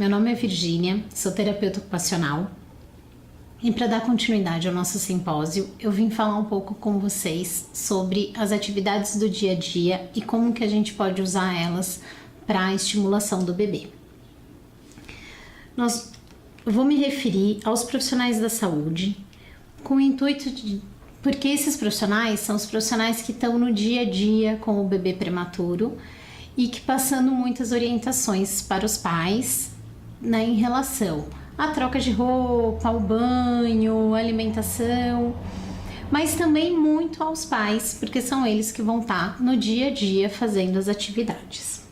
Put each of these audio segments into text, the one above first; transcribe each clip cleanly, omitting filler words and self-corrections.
meu nome é Virgínia, sou terapeuta ocupacional e para dar continuidade ao nosso simpósio, eu vim falar um pouco com vocês sobre as atividades do dia a dia e como que a gente pode usar elas para a estimulação do bebê. Eu vou me referir aos profissionais da saúde com o intuito de... porque esses profissionais são os profissionais que estão no dia a dia com o bebê prematuro e que passando muitas orientações para os pais, né, em relação à troca de roupa, ao banho, alimentação, mas também muito aos pais, porque são eles que vão estar no dia a dia fazendo as atividades.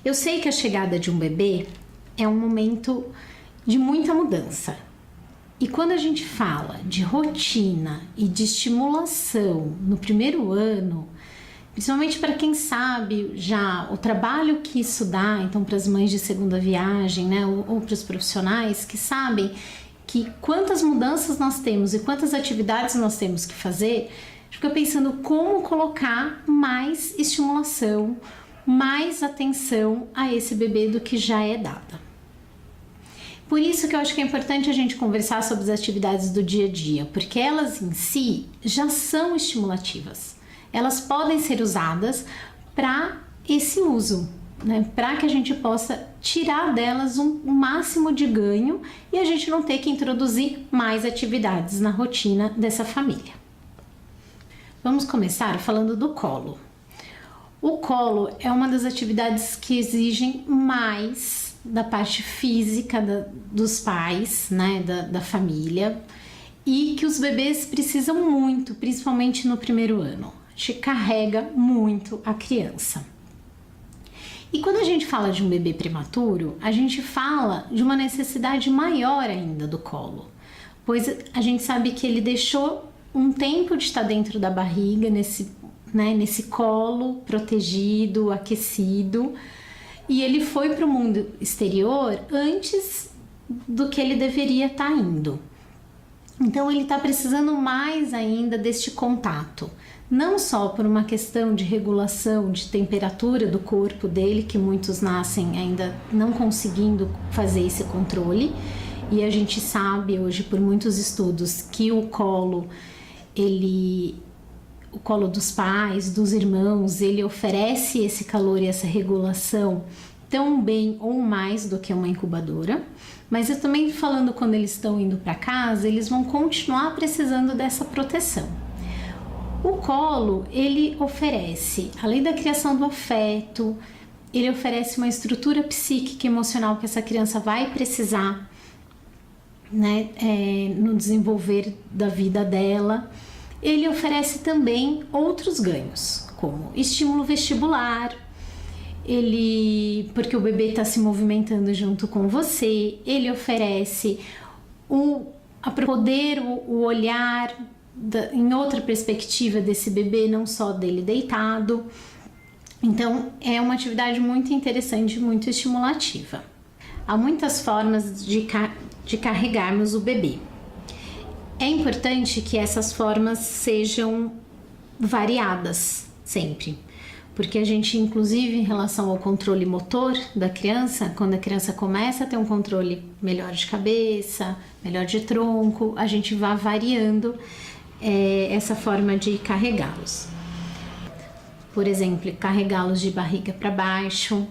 Eu sei que a chegada de um bebê é um momento de muita mudança. E quando a gente fala de rotina e de estimulação no primeiro ano, principalmente para quem sabe já o trabalho que isso dá, então para as mães de segunda viagem, né, ou para os profissionais que sabem que quantas mudanças nós temos e quantas atividades nós temos que fazer, fica pensando como colocar mais estimulação, mais atenção a esse bebê do que já é dada. Por isso que eu acho que é importante a gente conversar sobre as atividades do dia a dia, porque elas em si já são estimulativas. Elas podem ser usadas para esse uso, né? Para que a gente possa tirar delas um máximo de ganho e a gente não ter que introduzir mais atividades na rotina dessa família. Vamos começar falando do colo. O colo é uma das atividades que exigem mais da parte física dos pais, né, da família, e que os bebês precisam muito, principalmente no primeiro ano. A gente carrega muito a criança. E quando a gente fala de um bebê prematuro, a gente fala de uma necessidade maior ainda do colo, pois a gente sabe que ele deixou um tempo de estar dentro da barriga, nesse colo protegido, aquecido, e ele foi para o mundo exterior antes do que ele deveria estar indo. Então ele está precisando mais ainda deste contato, não só por uma questão de regulação de temperatura do corpo dele, que muitos nascem ainda não conseguindo fazer esse controle, e a gente sabe hoje por muitos estudos que o colo dos pais, dos irmãos, ele oferece esse calor e essa regulação tão bem ou mais do que uma incubadora. Mas eu também falando quando eles estão indo para casa, eles vão continuar precisando dessa proteção. O colo, ele oferece, além da criação do afeto, ele oferece uma estrutura psíquica e emocional que essa criança vai precisar, né, no desenvolver da vida dela. Ele oferece também outros ganhos, como estímulo vestibular, porque o bebê está se movimentando junto com você, ele oferece o olhar em outra perspectiva desse bebê, não só dele deitado. Então é uma atividade muito interessante, muito estimulativa. Há muitas formas de carregarmos o bebê. É importante que essas formas sejam variadas sempre, porque a gente, inclusive, em relação ao controle motor da criança, quando a criança começa a ter um controle melhor de cabeça, melhor de tronco, a gente vai variando essa forma de carregá-los. Por exemplo, carregá-los de barriga para baixo,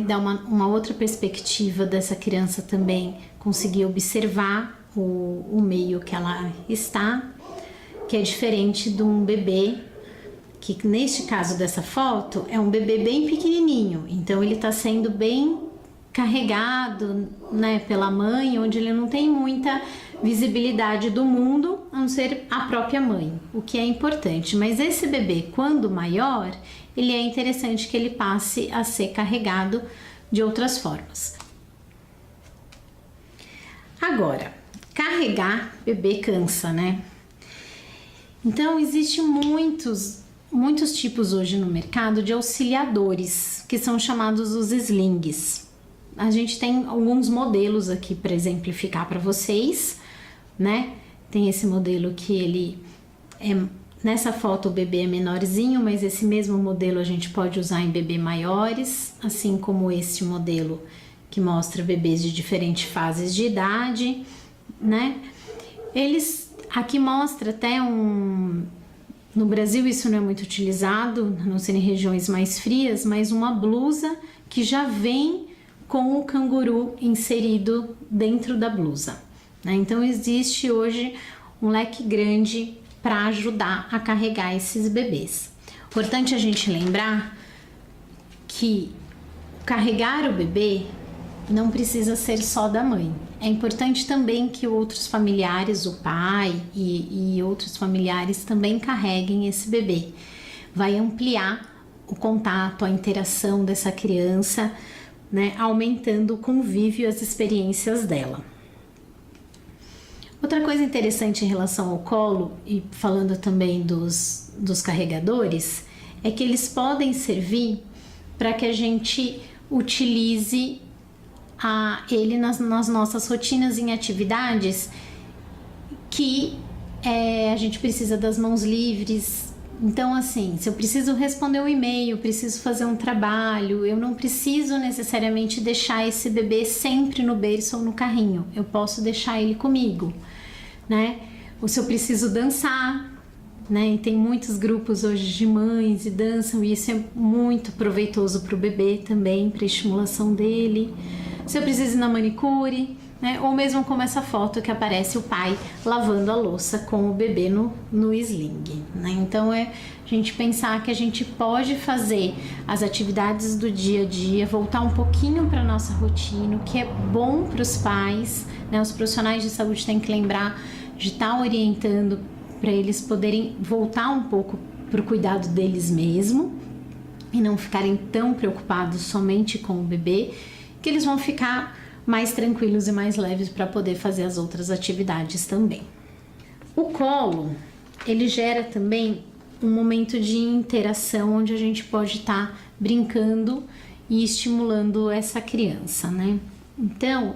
dá uma outra perspectiva dessa criança também conseguir observar o meio que ela está, que é diferente de um bebê, que neste caso dessa foto é um bebê bem pequenininho, então ele está sendo bem carregado, né, pela mãe, onde ele não tem muita visibilidade do mundo, a não ser a própria mãe, o que é importante. Mas esse bebê, quando maior, ele é interessante que ele passe a ser carregado de outras formas. Agora, carregar bebê cansa, né? Então, existem muitos tipos hoje no mercado de auxiliadores, que são chamados os slings. A gente tem alguns modelos aqui para exemplificar para vocês, né? Tem esse modelo que ele nessa foto o bebê é menorzinho, mas esse mesmo modelo a gente pode usar em bebê maiores, assim como este modelo que mostra bebês de diferentes fases de idade, né? Aqui mostra até no Brasil isso não é muito utilizado, a não ser em regiões mais frias, mas uma blusa que já vem com o canguru inserido dentro da blusa, né? Então existe hoje um leque grande para ajudar a carregar esses bebês. Importante a gente lembrar que carregar o bebê não precisa ser só da mãe. É importante também que outros familiares, o pai e outros familiares também carreguem esse bebê. Vai ampliar o contato, a interação dessa criança, né, aumentando o convívio e as experiências dela. Outra coisa interessante em relação ao colo, e falando também dos carregadores, é que eles podem servir para que a gente utilize ele nas nossas rotinas em atividades que a gente precisa das mãos livres. Então, assim, se eu preciso responder um e-mail, preciso fazer um trabalho, eu não preciso necessariamente deixar esse bebê sempre no berço ou no carrinho. Eu posso deixar ele comigo, né? Ou se eu preciso dançar, né? E tem muitos grupos hoje de mães e dançam, e isso é muito proveitoso para o bebê também, para a estimulação dele. Se eu preciso ir na manicure, né? Ou mesmo como essa foto que aparece o pai lavando a louça com o bebê no sling, né? Então a gente pensar que a gente pode fazer as atividades do dia a dia, voltar um pouquinho para nossa rotina, o que é bom para os pais, né? Os profissionais de saúde têm que lembrar de estar orientando para eles poderem voltar um pouco para o cuidado deles mesmo e não ficarem tão preocupados somente com o bebê, que eles vão ficar mais tranquilos e mais leves para poder fazer as outras atividades também. O colo, ele gera também um momento de interação onde a gente pode estar brincando e estimulando essa criança, né? Então,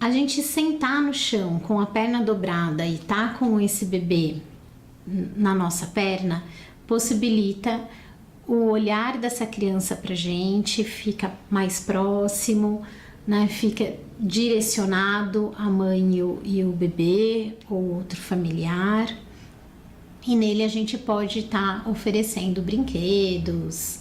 a gente sentar no chão com a perna dobrada e tá com esse bebê na nossa perna possibilita o olhar dessa criança pra gente, fica mais próximo, né? Fica direcionado a mãe e o bebê ou outro familiar, e nele a gente pode estar oferecendo brinquedos.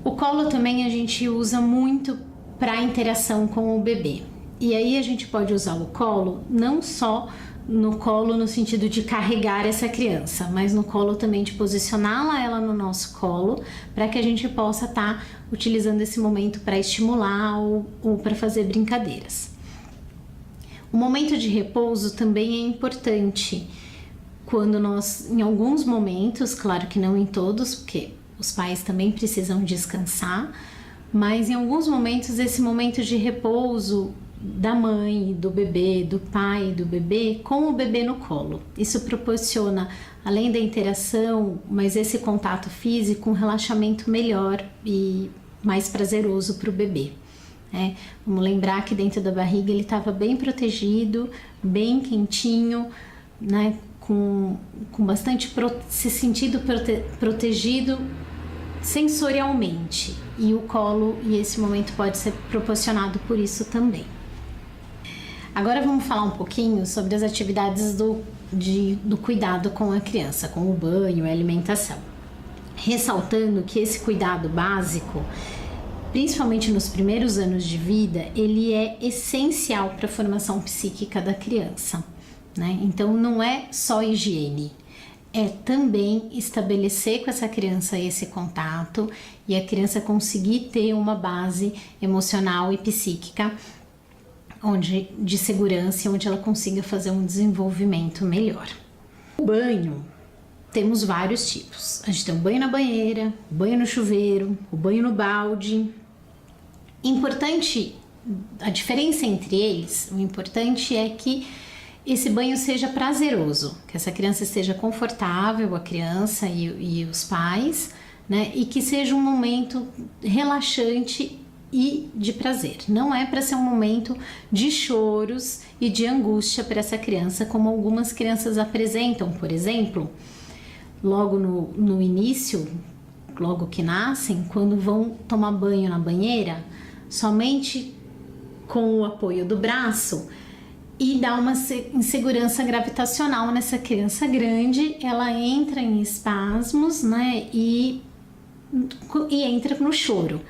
O colo também a gente usa muito para interação com o bebê, e aí a gente pode usar o colo não só no colo no sentido de carregar essa criança, mas no colo também de posicioná-la ela no nosso colo, para que a gente possa estar utilizando esse momento para estimular ou para fazer brincadeiras. O momento de repouso também é importante, quando nós, em alguns momentos, claro que não em todos, porque os pais também precisam descansar, mas em alguns momentos esse momento de repouso da mãe, do bebê, do pai, do bebê, com o bebê no colo. Isso proporciona, além da interação, mas esse contato físico, um relaxamento melhor e mais prazeroso para o bebê. Vamos lembrar que dentro da barriga ele estava bem protegido, bem quentinho, né? Com bastante se sentindo protegido sensorialmente. E o colo e esse momento pode ser proporcionado por isso também. Agora vamos falar um pouquinho sobre as atividades do cuidado com a criança, com o banho e a alimentação. Ressaltando que esse cuidado básico, principalmente nos primeiros anos de vida, ele é essencial para a formação psíquica da criança, né? Então não é só higiene, é também estabelecer com essa criança esse contato e a criança conseguir ter uma base emocional e psíquica de segurança, onde ela consiga fazer um desenvolvimento melhor. O banho, temos vários tipos. A gente tem o banho na banheira, o banho no chuveiro, o banho no balde. Importante, a diferença entre eles, o importante é que esse banho seja prazeroso, que essa criança esteja confortável, a criança e os pais, né? E que seja um momento relaxante e de prazer. Não é para ser um momento de choros e de angústia para essa criança, como algumas crianças apresentam, por exemplo, logo no início, logo que nascem, quando vão tomar banho na banheira, somente com o apoio do braço e dá uma insegurança gravitacional nessa criança grande, ela entra em espasmos, né, e entra no choro.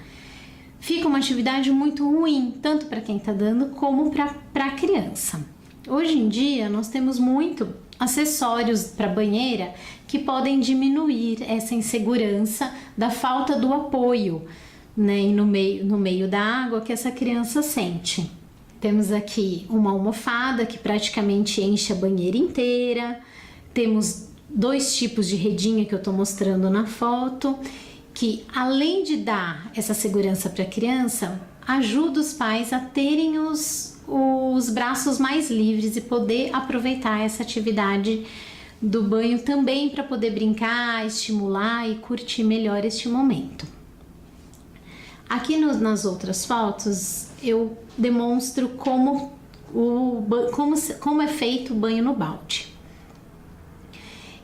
Fica uma atividade muito ruim, tanto para quem está dando como para a criança. Hoje em dia nós temos muito acessórios para banheira que podem diminuir essa insegurança da falta do apoio, né, e no meio da água que essa criança sente. Temos aqui uma almofada que praticamente enche a banheira inteira. Temos 2 tipos de redinha que eu estou mostrando na foto, que além de dar essa segurança para a criança, ajuda os pais a terem os braços mais livres e poder aproveitar essa atividade do banho também para poder brincar, estimular e curtir melhor este momento. Aqui nas outras fotos eu demonstro como é feito o banho no balde.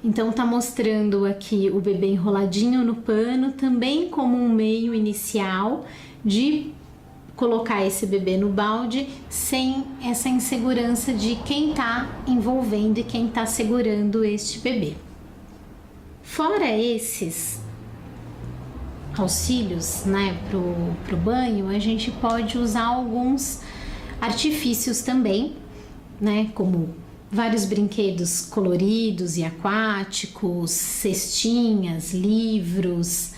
Então tá mostrando aqui o bebê enroladinho no pano, também como um meio inicial de colocar esse bebê no balde sem essa insegurança de quem tá envolvendo e quem tá segurando este bebê. Fora esses auxílios, né, pro banho, a gente pode usar alguns artifícios também, né, como vários brinquedos coloridos e aquáticos, cestinhas, livros,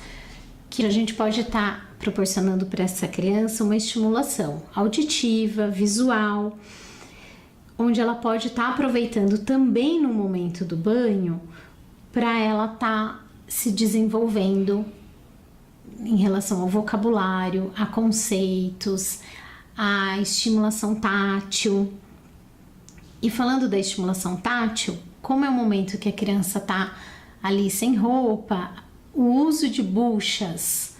que a gente pode estar proporcionando para essa criança uma estimulação auditiva, visual, onde ela pode estar aproveitando também no momento do banho para ela estar se desenvolvendo em relação ao vocabulário, a conceitos, a estimulação tátil. E falando da estimulação tátil, como é um momento que a criança está ali sem roupa, o uso de buchas,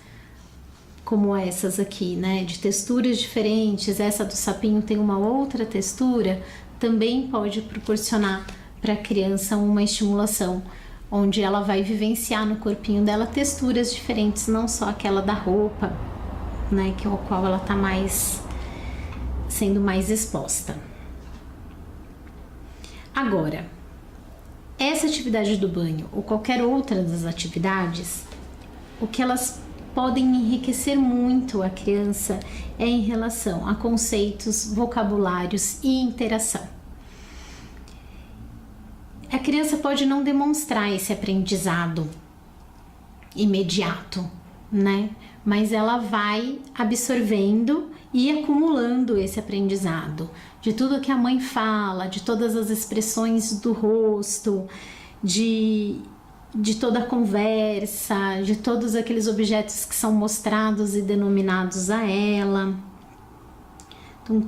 como essas aqui, né, de texturas diferentes, essa do sapinho tem uma outra textura, também pode proporcionar para a criança uma estimulação, onde ela vai vivenciar no corpinho dela texturas diferentes, não só aquela da roupa, né, que ao qual ela está sendo mais exposta. Agora, essa atividade do banho ou qualquer outra das atividades, o que elas podem enriquecer muito a criança é em relação a conceitos, vocabulários e interação. A criança pode não demonstrar esse aprendizado imediato, né? Mas ela vai absorvendo e acumulando esse aprendizado de tudo que a mãe fala, de todas as expressões do rosto, de toda a conversa, de todos aqueles objetos que são mostrados e denominados a ela. Então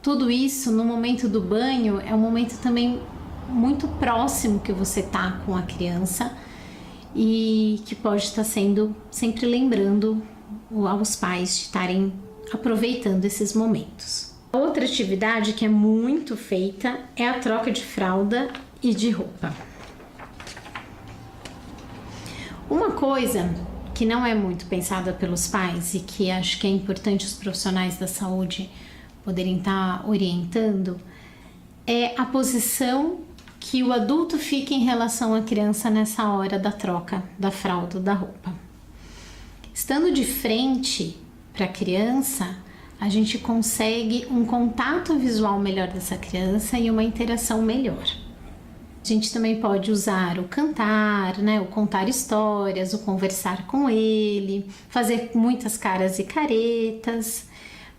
tudo isso no momento do banho é um momento também muito próximo que você tá com a criança e que pode estar sendo sempre lembrando aos pais de estarem aproveitando esses momentos. Outra atividade que é muito feita é a troca de fralda e de roupa. Uma coisa que não é muito pensada pelos pais e que acho que é importante os profissionais da saúde poderem estar orientando é a posição que o adulto fica em relação à criança nessa hora da troca da fralda ou da roupa. Estando de frente para a criança, a gente consegue um contato visual melhor dessa criança e uma interação melhor. A gente também pode usar o cantar, né, o contar histórias, o conversar com ele, fazer muitas caras e caretas,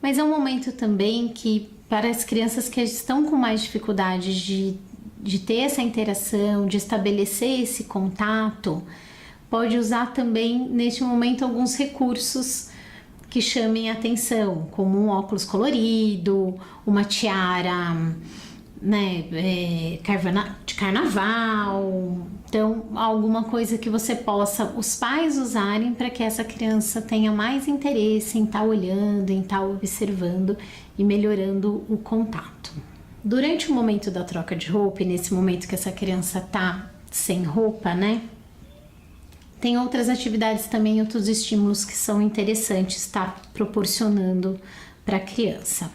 mas é um momento também que para as crianças que estão com mais dificuldades de ter essa interação, de estabelecer esse contato, pode usar também neste momento alguns recursos que chamem a atenção, como um óculos colorido, uma tiara, né, de carnaval. Então, alguma coisa que você possa, os pais usarem para que essa criança tenha mais interesse em estar olhando, em estar observando e melhorando o contato. Durante o momento da troca de roupa, e nesse momento que essa criança tá sem roupa, né, tem outras atividades também, outros estímulos que são interessantes estar proporcionando para a criança,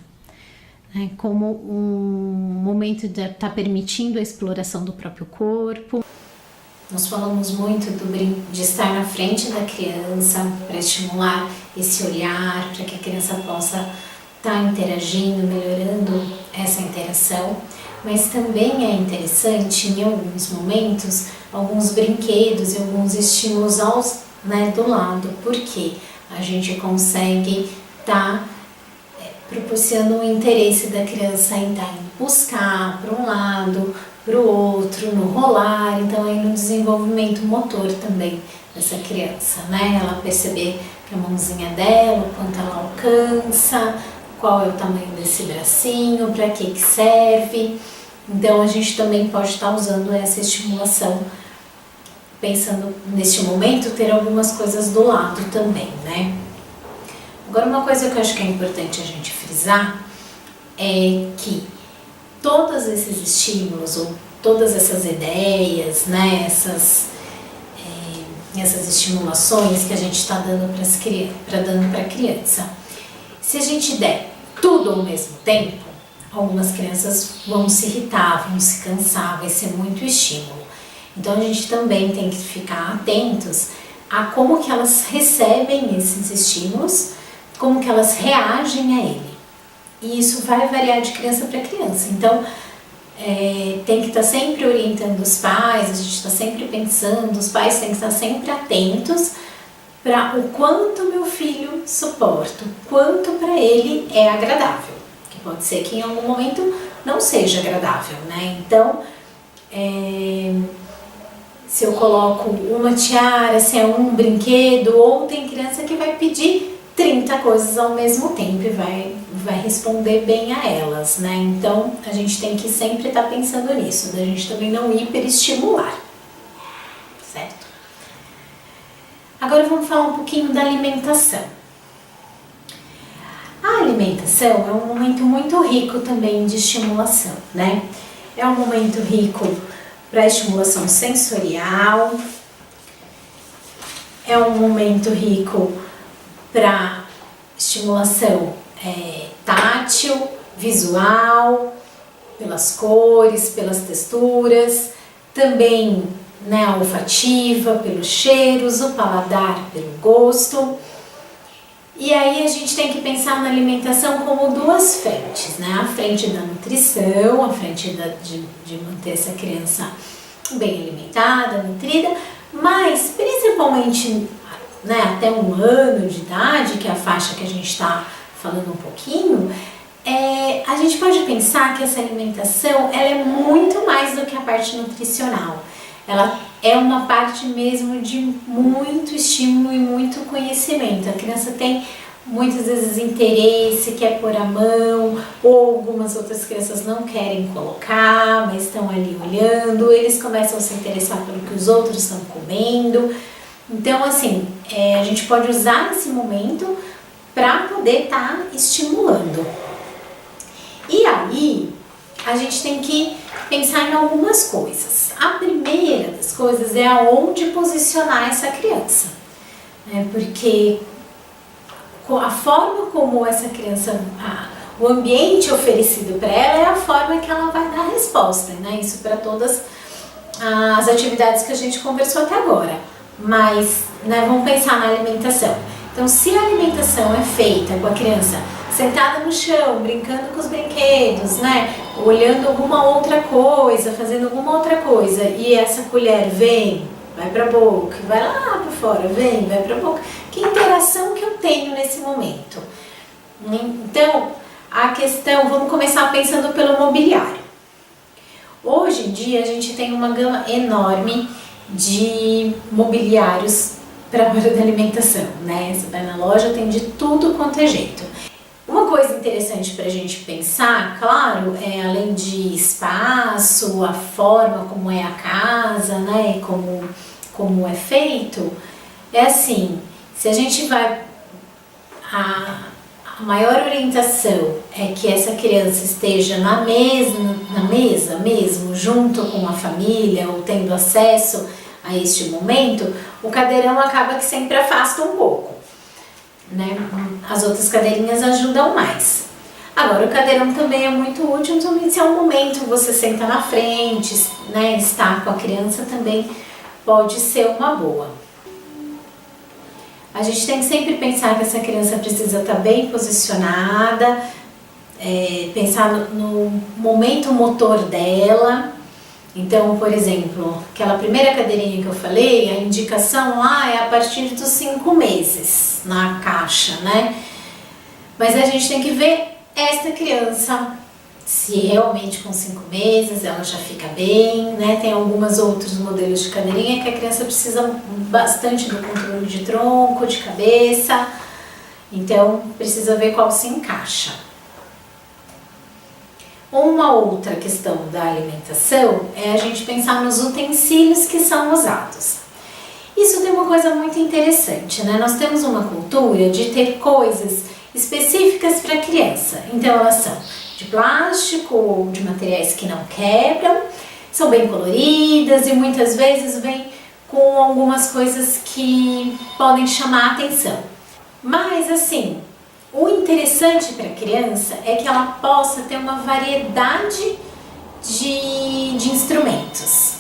né? Como um momento de estar permitindo a exploração do próprio corpo. Nós falamos muito de estar na frente da criança para estimular esse olhar, para que a criança possa estar interagindo, melhorando essa interação. Mas também é interessante, em alguns momentos, alguns brinquedos e alguns estímulos do lado, porque a gente consegue estar proporcionando o interesse da criança em estar indo buscar para um lado, para o outro, no rolar, então aí no desenvolvimento motor também dessa criança, né? Ela perceber que a mãozinha dela, o quanto ela alcança, qual é o tamanho desse bracinho, para que serve. Então a gente também pode estar usando essa estimulação, pensando neste momento ter algumas coisas do lado também, né? Agora uma coisa que eu acho que é importante a gente frisar é que todos esses estímulos ou todas essas ideias, né, essas estimulações que a gente está dando para a criança, se a gente der tudo ao mesmo tempo, algumas crianças vão se irritar, vão se cansar, vai ser muito estímulo. Então a gente também tem que ficar atentos a como que elas recebem esses estímulos, como que elas reagem a ele. E isso vai variar de criança para criança. Então tem que estar sempre orientando os pais, a gente está sempre pensando, os pais têm que estar sempre atentos para o quanto meu filho suporta, o quanto para ele é agradável. Que pode ser que em algum momento não seja agradável, né? Então, se eu coloco uma tiara, se é um brinquedo, ou tem criança que vai pedir 30 coisas ao mesmo tempo e vai responder bem a elas, né? Então, a gente tem que sempre estar pensando nisso, da gente também não hiperestimular, certo? Agora vamos falar um pouquinho da alimentação. A alimentação é um momento muito rico também de estimulação, né? É um momento rico para estimulação sensorial, é um momento rico para estimulação tátil, visual, pelas cores, pelas texturas, também, né, olfativa, pelos cheiros, o paladar pelo gosto. E aí a gente tem que pensar na alimentação como duas frentes, né? A frente da nutrição, a frente de manter essa criança bem alimentada, nutrida, mas principalmente, né, até 1 ano de idade, que é a faixa que a gente está falando um pouquinho, a gente pode pensar que essa alimentação ela é muito mais do que a parte nutricional. Ela é uma parte mesmo de muito estímulo e muito conhecimento. A criança tem muitas vezes interesse, quer pôr a mão, ou algumas outras crianças não querem colocar, mas estão ali olhando, eles começam a se interessar pelo que os outros estão comendo. Então, assim, a gente pode usar esse momento para poder estar estimulando. E aí, a gente tem que pensar em algumas coisas. A primeira das coisas é aonde posicionar essa criança, né? Porque a forma como essa criança, o ambiente oferecido para ela é a forma que ela vai dar a resposta, né? Isso para todas as atividades que a gente conversou até agora. Mas, né, vamos pensar na alimentação. Então, se a alimentação é feita com a criança sentada no chão, brincando com os brinquedos, né, olhando alguma outra coisa, fazendo alguma outra coisa, e essa colher vem, vai para a boca, vai lá para fora, vem, vai para a boca, que interação que eu tenho nesse momento? Então, a questão, vamos começar pensando pelo mobiliário. Hoje em dia a gente tem uma gama enorme de mobiliários para a hora da alimentação, né? Você vai na loja, tem de tudo quanto é jeito. Uma coisa interessante para a gente pensar, claro, além de espaço, a forma como é a casa, né? Como é feito, é assim, se a gente vai... A maior orientação é que essa criança esteja na mesa mesmo, junto com a família, ou tendo acesso a este momento, o cadeirão acaba que sempre afasta um pouco. né? As outras cadeirinhas ajudam mais. Agora, o cadeirão também é muito útil, principalmente se é um momento você senta na frente, né? Estar com a criança também pode ser uma boa. A gente tem que sempre pensar que essa criança precisa estar bem posicionada, pensar no momento motor dela. Então, por exemplo, aquela primeira cadeirinha que eu falei, a indicação lá é a partir dos 5 meses na caixa, né? Mas a gente tem que ver esta criança, se realmente com 5 meses ela já fica bem, né? Tem alguns outros modelos de cadeirinha que a criança precisa bastante do controle de tronco, de cabeça, então precisa ver qual se encaixa. Uma outra questão da alimentação é a gente pensar nos utensílios que são usados. Isso tem uma coisa muito interessante, né? Nós temos uma cultura de ter coisas específicas para criança, então elas são de plástico ou de materiais que não quebram, são bem coloridas e muitas vezes vêm com algumas coisas que podem chamar a atenção. Mas assim, o interessante para a criança é que ela possa ter uma variedade de instrumentos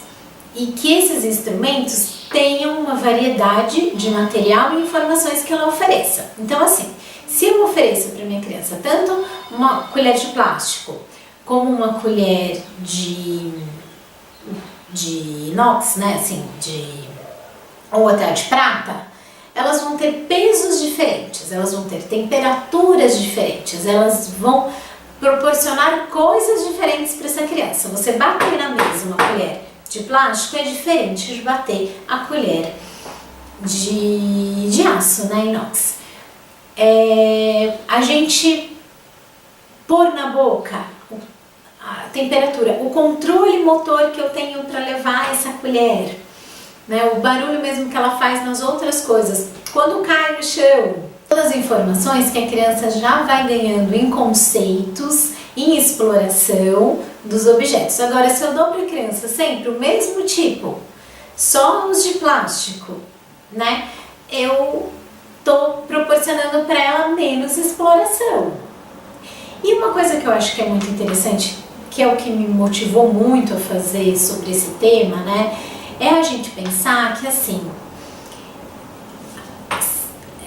e que esses instrumentos tenham uma variedade de material e informações que ela ofereça. Então assim, se eu ofereço para minha criança tanto uma colher de plástico como uma colher de inox, né, assim, ou até de prata, elas vão ter pesos diferentes, elas vão ter temperaturas diferentes, elas vão proporcionar coisas diferentes para essa criança. Você bater na mesa uma colher de plástico é diferente de bater a colher de aço, né, inox. A gente pôr na boca a temperatura, o controle motor que eu tenho para levar essa colher, né, o barulho mesmo que ela faz nas outras coisas, quando cai no chão, todas as informações que a criança já vai ganhando em conceitos, em exploração dos objetos. Agora, se eu dou para a criança sempre o mesmo tipo, só os de plástico, né, eu estou proporcionando para ela menos exploração. E uma coisa que eu acho que é muito interessante, que é o que me motivou muito a fazer sobre esse tema, né, é a gente pensar que assim,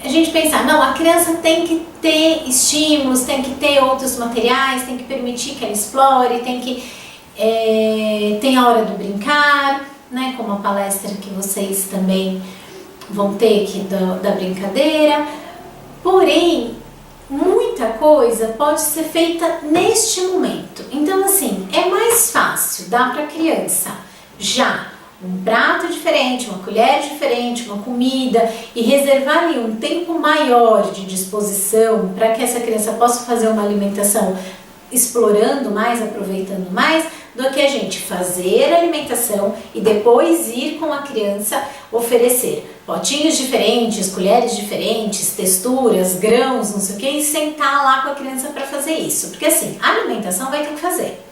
a gente pensar, não, a criança tem que ter estímulos, tem que ter outros materiais, tem que permitir que ela explore, tem a hora do brincar, né, como a palestra que vocês também vão ter aqui da brincadeira, porém, muita coisa pode ser feita neste momento. Então assim, é mais fácil dar para a criança já um prato diferente, uma colher diferente, uma comida e reservar ali um tempo maior de disposição para que essa criança possa fazer uma alimentação explorando mais, aproveitando mais, do que a gente fazer a alimentação e depois ir com a criança oferecer potinhos diferentes, colheres diferentes, texturas, grãos, não sei o que, e sentar lá com a criança para fazer isso. Porque assim, a alimentação vai ter que fazer.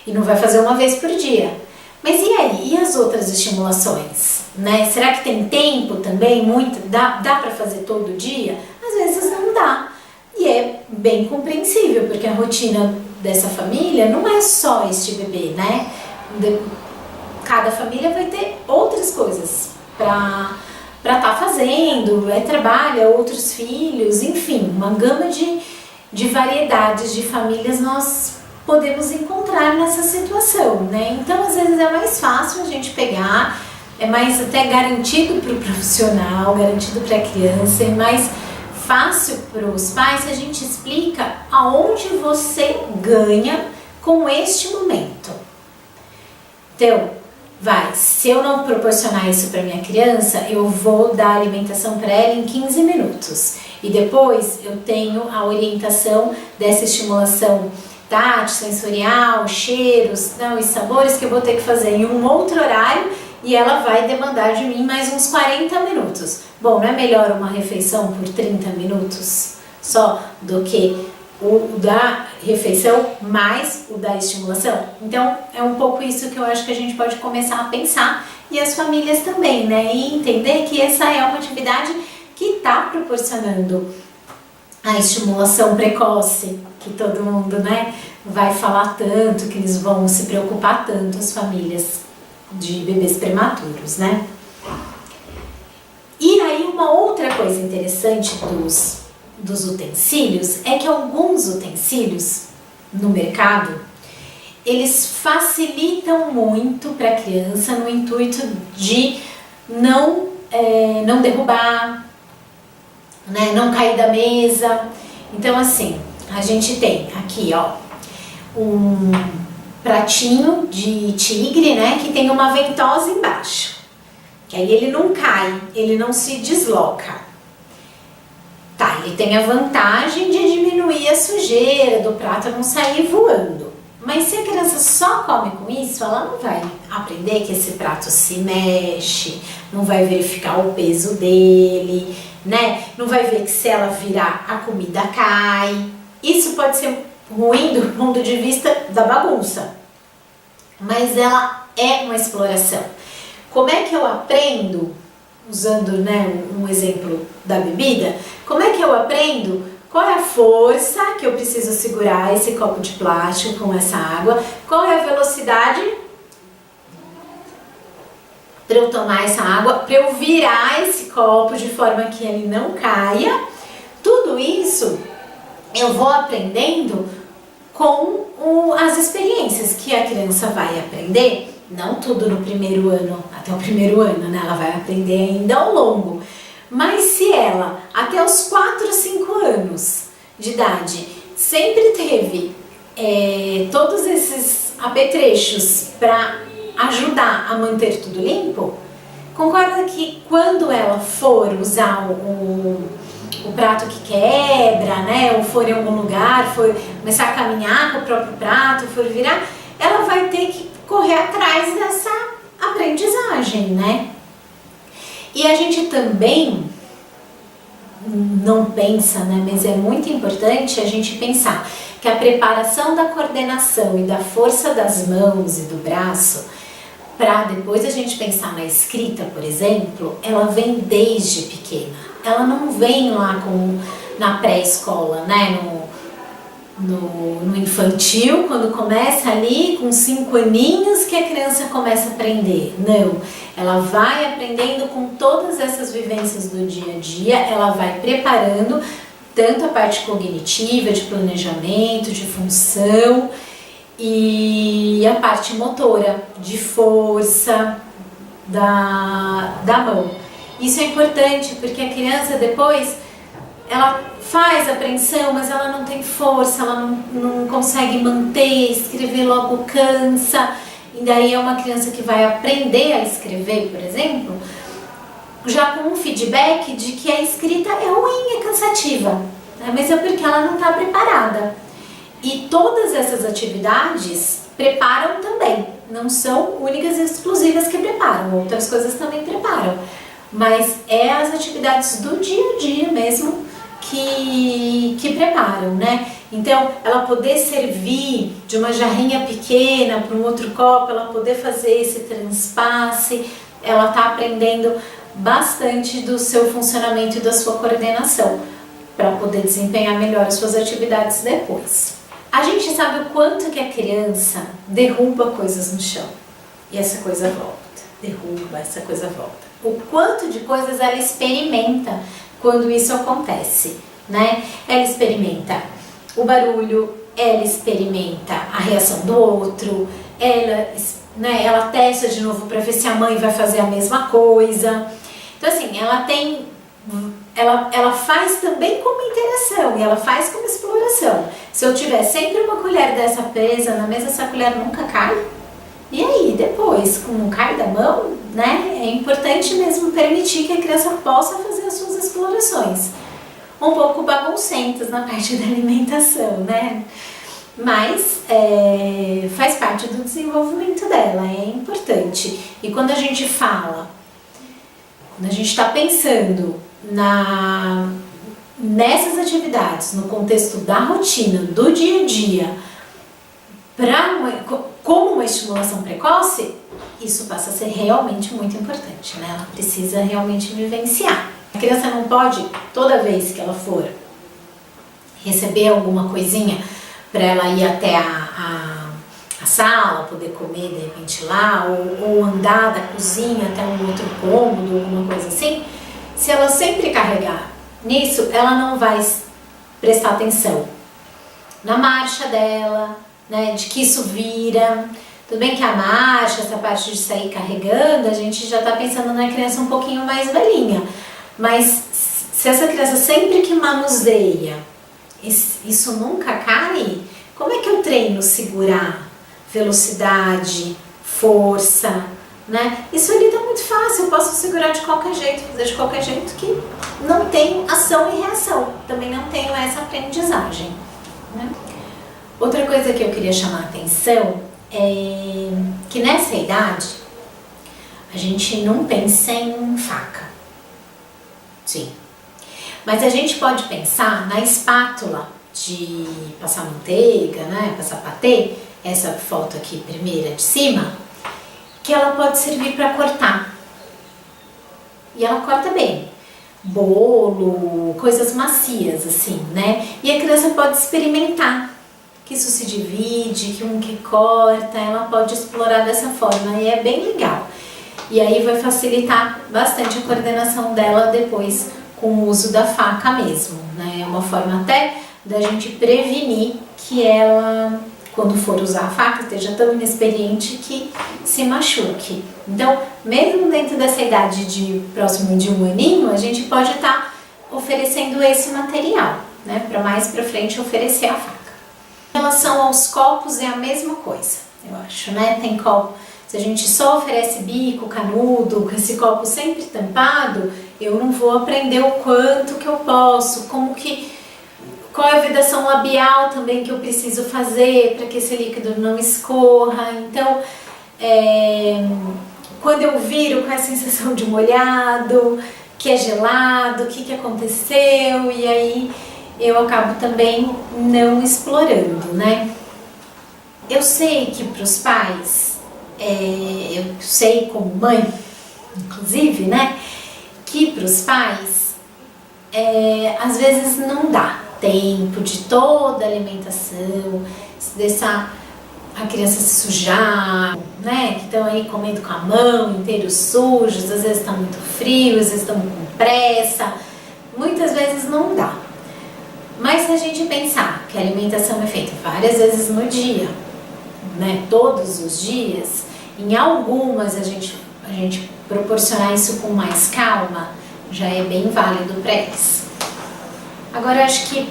E não vai fazer uma vez por dia. Mas e aí? E as outras estimulações? Né? Será que tem tempo também? Dá para fazer todo dia? Às vezes não dá. E é bem compreensível, porque a rotina dessa família não é só este bebê, né? Cada família vai ter outras coisas para estar fazendo, trabalha, outros filhos, enfim, uma gama de variedades de famílias nós podemos encontrar nessa situação, né? Então, às vezes é mais fácil a gente pegar, é mais até garantido para o profissional, garantido para a criança, é mais fácil para os pais se a gente explica aonde você ganha com este momento. Então, se eu não proporcionar isso para minha criança, eu vou dar alimentação para ela em 15 minutos. E depois eu tenho a orientação dessa estimulação tátil, sensorial, cheiros, e sabores que eu vou ter que fazer em um outro horário e ela vai demandar de mim mais uns 40 minutos. Bom, não é melhor uma refeição por 30 minutos só do que o da refeição mais o da estimulação? Então, é um pouco isso que eu acho que a gente pode começar a pensar, e as famílias também, né? E entender que essa é uma atividade que está proporcionando a estimulação precoce, que todo mundo, né, vai falar tanto, que eles vão se preocupar tanto, as famílias de bebês prematuros, né? E aí uma outra coisa interessante dos utensílios é que alguns utensílios no mercado, eles facilitam muito para a criança no intuito de não derrubar, né, não cair da mesa. Então assim, a gente tem aqui, ó, um pratinho de tigre, né, que tem uma ventosa embaixo, que aí ele não cai, ele não se desloca. Tá, ele tem a vantagem de diminuir a sujeira do prato não sair voando. Mas se a criança só come com isso, ela não vai aprender que esse prato se mexe, não vai verificar o peso dele, né? Não vai ver que se ela virar, a comida cai. Isso pode ser ruim do ponto de vista da bagunça, mas ela é uma exploração. Como é que eu aprendo, usando, né, um exemplo da bebida, como é que eu aprendo qual é a força que eu preciso segurar esse copo de plástico com essa água, qual é a velocidade para eu tomar essa água, para eu virar esse copo de forma que ele não caia. Tudo isso eu vou aprendendo com as experiências que a criança vai aprender, não tudo no primeiro ano, até o primeiro ano, né? Ela vai aprender ainda ao longo. Mas se ela, até os 4, 5 anos de idade, sempre teve todos esses apetrechos para ajudar a manter tudo limpo, concorda que quando ela for usar o prato que quebra, né, ou for em algum lugar, for começar a caminhar com o próprio prato, for virar, ela vai ter que correr atrás dessa aprendizagem, né? E a gente também não pensa, né, mas é muito importante a gente pensar que a preparação da coordenação e da força das mãos e do braço, para depois a gente pensar na escrita, por exemplo, ela vem desde pequena. Ela não vem lá na pré-escola, né, no infantil, quando começa ali com 5 aninhos que a criança começa a aprender. Não, ela vai aprendendo com todas essas vivências do dia a dia, ela vai preparando tanto a parte cognitiva, de planejamento, de função, e a parte motora, de força da mão. Isso é importante porque a criança depois, ela faz apreensão, mas ela não tem força, ela não consegue manter, escrever logo cansa. E daí é uma criança que vai aprender a escrever, por exemplo, já com um feedback de que a escrita é ruim, é cansativa, né? Mas é porque ela não está preparada. E todas essas atividades preparam também, não são únicas e exclusivas que preparam, outras coisas também preparam. Mas é as atividades do dia a dia mesmo que preparam, né? Então, ela poder servir de uma jarrinha pequena para um outro copo, ela poder fazer esse transpasse, ela está aprendendo bastante do seu funcionamento e da sua coordenação para poder desempenhar melhor as suas atividades depois. A gente sabe o quanto que a criança derruba coisas no chão e essa coisa volta, derruba, essa coisa volta. O quanto de coisas ela experimenta quando isso acontece, né? Ela experimenta o barulho, ela experimenta a reação do outro, ela testa de novo para ver se a mãe vai fazer a mesma coisa. Então assim, ela faz também como interação e ela faz como exploração. Se eu tiver sempre uma colher dessa presa na mesa, essa colher nunca cai. E aí, depois, como não cai da mão, né, é importante mesmo permitir que a criança possa fazer as suas explorações. Um pouco baguncentas na parte da alimentação, né? Mas faz parte do desenvolvimento dela, é importante. E quando a gente fala, quando a gente está pensando nessas atividades, no contexto da rotina, do dia a dia, como uma estimulação precoce, isso passa a ser realmente muito importante, né? Ela precisa realmente vivenciar. A criança não pode, toda vez que ela for receber alguma coisinha, para ela ir até a sala, poder comer de repente lá, ou andar da cozinha até um outro cômodo, alguma coisa assim, se ela sempre carregar nisso, ela não vai prestar atenção na marcha dela, né, de que isso vira. Tudo bem que a marcha, essa parte de sair carregando, a gente já tá pensando na criança um pouquinho mais velhinha, mas se essa criança sempre que manuseia, isso nunca cai, como é que eu treino segurar velocidade, força, né? Isso ali tá muito fácil, eu posso segurar de qualquer jeito, fazer de qualquer jeito, que não tem ação e reação, também não tenho essa aprendizagem, né? Outra coisa que eu queria chamar a atenção é que nessa idade a gente não pensa em faca, sim, mas a gente pode pensar na espátula de passar manteiga, né, passar patê, essa foto aqui primeira de cima, que ela pode servir para cortar, e ela corta bem, bolo, coisas macias assim, né, e a criança pode experimentar que isso se divide, que um que corta, ela pode explorar dessa forma, e é bem legal. E aí vai facilitar bastante a coordenação dela depois com o uso da faca mesmo, né? É uma forma até da gente prevenir que ela, quando for usar a faca, esteja tão inexperiente que se machuque. Então, mesmo dentro dessa idade de próximo de 1 aninho, a gente pode estar oferecendo esse material, né? Para mais para frente oferecer a faca. Em relação aos copos é a mesma coisa, eu acho, né? Tem copo, se a gente só oferece bico, canudo, com esse copo sempre tampado, eu não vou aprender o quanto que eu posso, qual é a vedação labial também que eu preciso fazer para que esse líquido não escorra. Então, quando eu viro com a sensação de molhado, que é gelado, o que aconteceu, e aí eu acabo também não explorando, né? Eu sei que para os pais, eu sei como mãe, inclusive, né? Que para os pais, às vezes não dá tempo de toda a alimentação, se deixar a criança se sujar, né? Que estão aí comendo com a mão, inteiros sujos, às vezes está muito frio, às vezes estão com pressa, muitas vezes não dá. Mas se a gente pensar que a alimentação é feita várias vezes no dia, né, todos os dias, em algumas a gente proporcionar isso com mais calma, já é bem válido para eles. Agora, acho que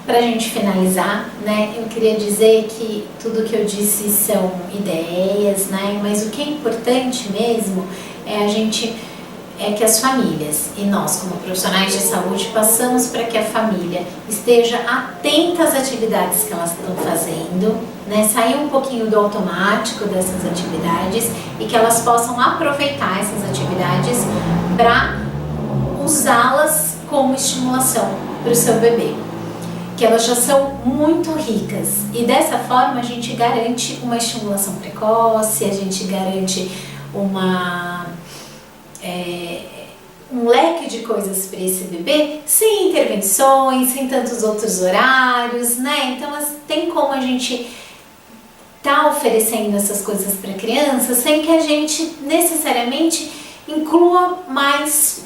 pra gente finalizar, né, eu queria dizer que tudo que eu disse são ideias, né, mas o que é importante mesmo é que as famílias e nós, como profissionais de saúde, passamos para que a família esteja atenta às atividades que elas estão fazendo, né? Sair um pouquinho do automático dessas atividades e que elas possam aproveitar essas atividades para usá-las como estimulação para o seu bebê, que elas já são muito ricas, e dessa forma a gente garante uma estimulação precoce, a gente garante um leque de coisas para esse bebê, sem intervenções, sem tantos outros horários, né? Então tem como a gente tá oferecendo essas coisas para a criança sem que a gente necessariamente inclua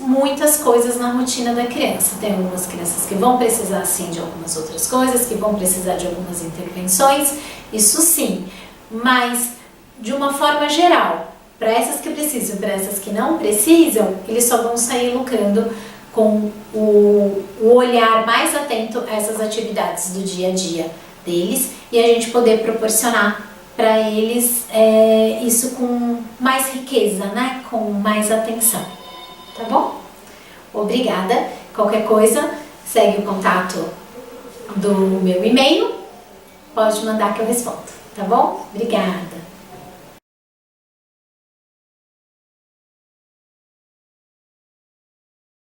muitas coisas na rotina da criança. Tem algumas crianças que vão precisar sim de algumas outras coisas, que vão precisar de algumas intervenções, isso sim, mas de uma forma geral, para essas que precisam e para essas que não precisam, eles só vão sair lucrando com o olhar mais atento a essas atividades do dia a dia deles, e a gente poder proporcionar para eles isso com mais riqueza, né? Com mais atenção, tá bom? Obrigada. Qualquer coisa, segue o contato do meu e-mail, pode mandar que eu respondo, tá bom? Obrigada.